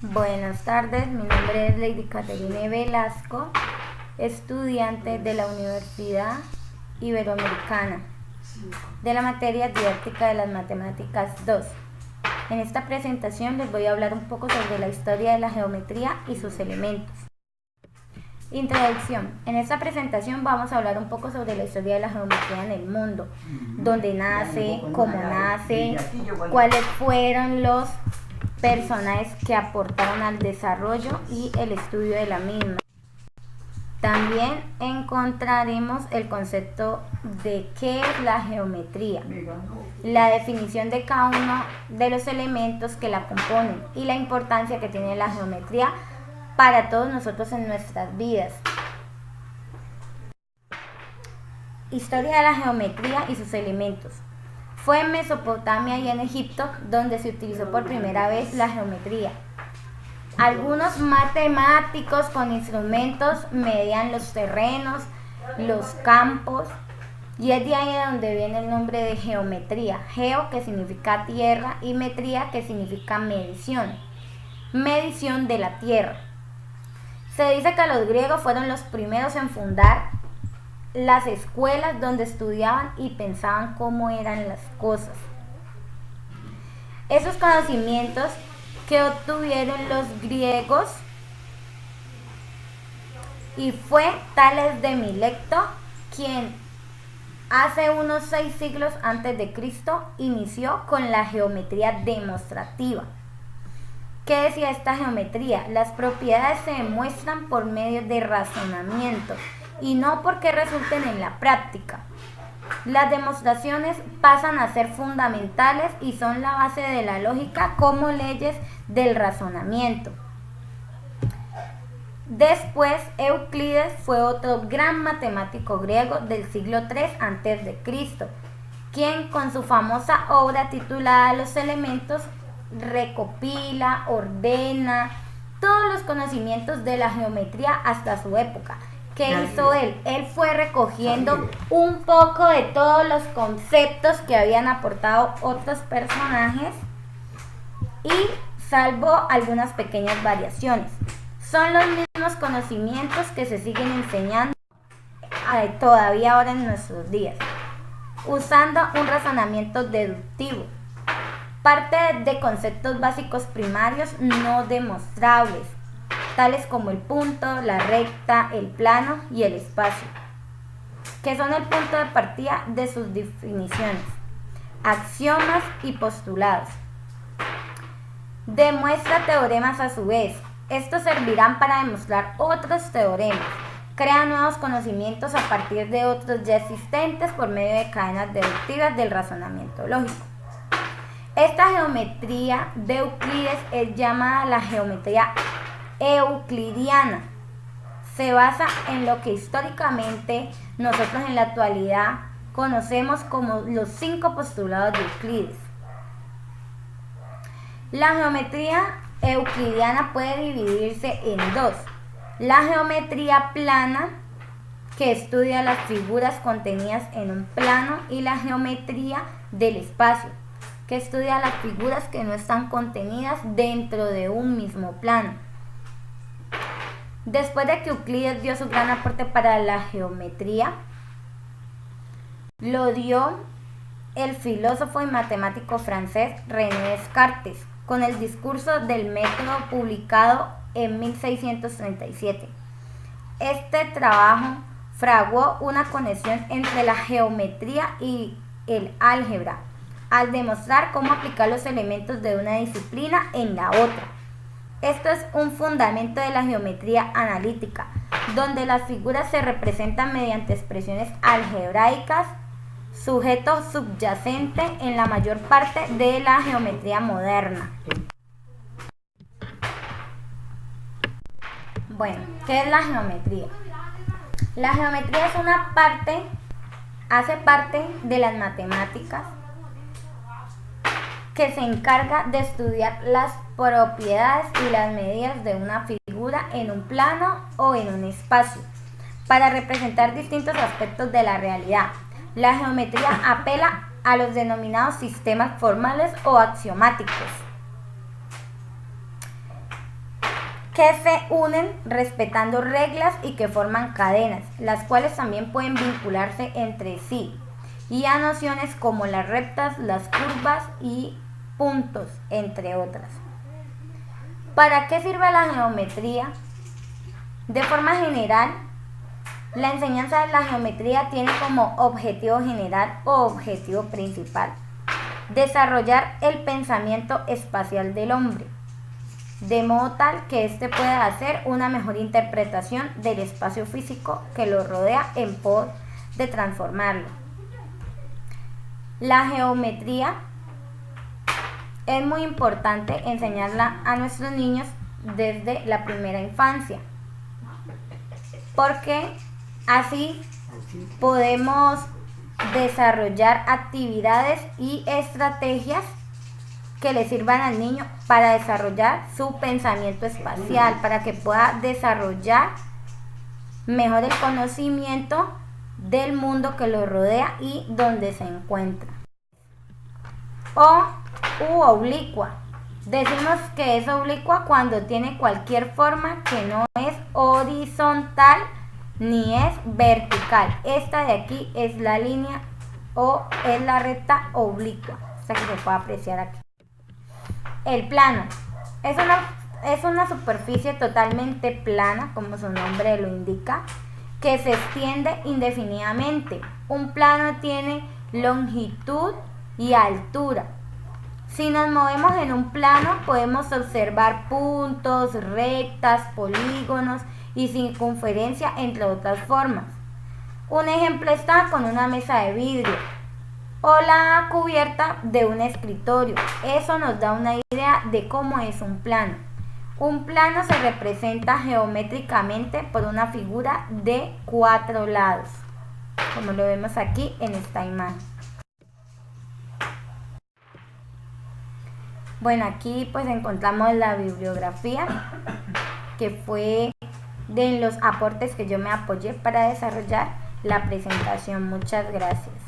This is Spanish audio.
Buenas tardes, mi nombre es Lady Caterine Velasco, estudiante de la Universidad Iberoamericana de la materia didáctica de las matemáticas 2. En esta presentación les voy a hablar un poco sobre la historia de la geometría y sus elementos. Introducción. En esta presentación vamos a hablar un poco sobre la historia de la geometría en el mundo, dónde nace, cómo nace, cuáles fueron los personajes que aportaron al desarrollo y el estudio de la misma. También encontraremos el concepto de qué es la geometría, la definición de cada uno de los elementos que la componen y la importancia que tiene la geometría para todos nosotros en nuestras vidas. Historia de la geometría y sus elementos. Fue en Mesopotamia y en Egipto donde se utilizó por primera vez la geometría. Algunos matemáticos con instrumentos medían los terrenos, los campos, y es de ahí de donde viene el nombre de geometría. Geo, que significa tierra, y metría, que significa medición. Medición de la tierra. Se dice que los griegos fueron los primeros en fundar las escuelas donde estudiaban y pensaban cómo eran las cosas. Esos conocimientos que obtuvieron los griegos, y fue Tales de Mileto quien hace unos 6 siglos antes de Cristo inició con la geometría demostrativa. ¿Qué decía esta geometría? Las propiedades se demuestran por medio de razonamiento y no porque resulten en la práctica. Las demostraciones pasan a ser fundamentales y son la base de la lógica como leyes del razonamiento. Después, Euclides fue otro gran matemático griego del siglo III a.C., quien con su famosa obra titulada Los Elementos recopila, ordena todos los conocimientos de la geometría hasta su época. ¿Qué hizo él? Él fue recogiendo un poco de todos los conceptos que habían aportado otros personajes y salvo algunas pequeñas variaciones. Son los mismos conocimientos que se siguen enseñando todavía ahora en nuestros días, usando un razonamiento deductivo. Parte de conceptos básicos primarios no demostrables, tales como el punto, la recta, el plano y el espacio, que son el punto de partida de sus definiciones, axiomas y postulados. Demuestra teoremas a su vez. Estos servirán para demostrar otros teoremas. Crea nuevos conocimientos a partir de otros ya existentes por medio de cadenas deductivas del razonamiento lógico. Esta geometría de Euclides es llamada la geometría euclidiana. Se basa en lo que históricamente nosotros en la actualidad conocemos como los 5 postulados de Euclides. La geometría euclidiana puede dividirse en dos: la geometría plana, que estudia las figuras contenidas en un plano, y la geometría del espacio, que estudia las figuras que no están contenidas dentro de un mismo plano. Después de que Euclides dio su gran aporte para la geometría, lo dio el filósofo y matemático francés René Descartes, con el discurso del método publicado en 1637. Este trabajo fraguó una conexión entre la geometría y el álgebra, al demostrar cómo aplicar los elementos de una disciplina en la otra. Esto es un fundamento de la geometría analítica, donde las figuras se representan mediante expresiones algebraicas, sujeto subyacente en la mayor parte de la geometría moderna. Bueno, ¿qué es la geometría? La geometría hace parte de las matemáticas, que se encarga de estudiar las propiedades y las medidas de una figura en un plano o en un espacio, para representar distintos aspectos de la realidad. La geometría apela a los denominados sistemas formales o axiomáticos. que se unen respetando reglas y que forman cadenas, las cuales también pueden vincularse entre sí, y a nociones como las rectas, las curvas y puntos, entre otras. ¿Para qué sirve la geometría? De forma general, la enseñanza de la geometría tiene como objetivo general o objetivo principal desarrollar el pensamiento espacial del hombre, de modo tal que éste pueda hacer una mejor interpretación del espacio físico que lo rodea en pos de transformarlo. La geometría es muy importante enseñarla a nuestros niños desde la primera infancia, porque así podemos desarrollar actividades y estrategias que le sirvan al niño para desarrollar su pensamiento espacial, para que pueda desarrollar mejor el conocimiento del mundo que lo rodea y donde se encuentra. Oblicua. Decimos que es oblicua cuando tiene cualquier forma que no es horizontal ni es vertical. Esta de aquí es la línea o es la recta oblicua, esta que se puede apreciar aquí. El plano es una superficie totalmente plana, como su nombre lo indica, que se extiende indefinidamente. Un plano tiene longitud y altura. Si nos movemos en un plano, podemos observar puntos, rectas, polígonos y circunferencia, entre otras formas. Un ejemplo está con una mesa de vidrio o la cubierta de un escritorio. Eso nos da una idea de cómo es un plano. Un plano se representa geométricamente por una figura de 4 lados, como lo vemos aquí en esta imagen. Bueno, aquí pues encontramos la bibliografía, que fue de los aportes que yo me apoyé para desarrollar la presentación. Muchas gracias.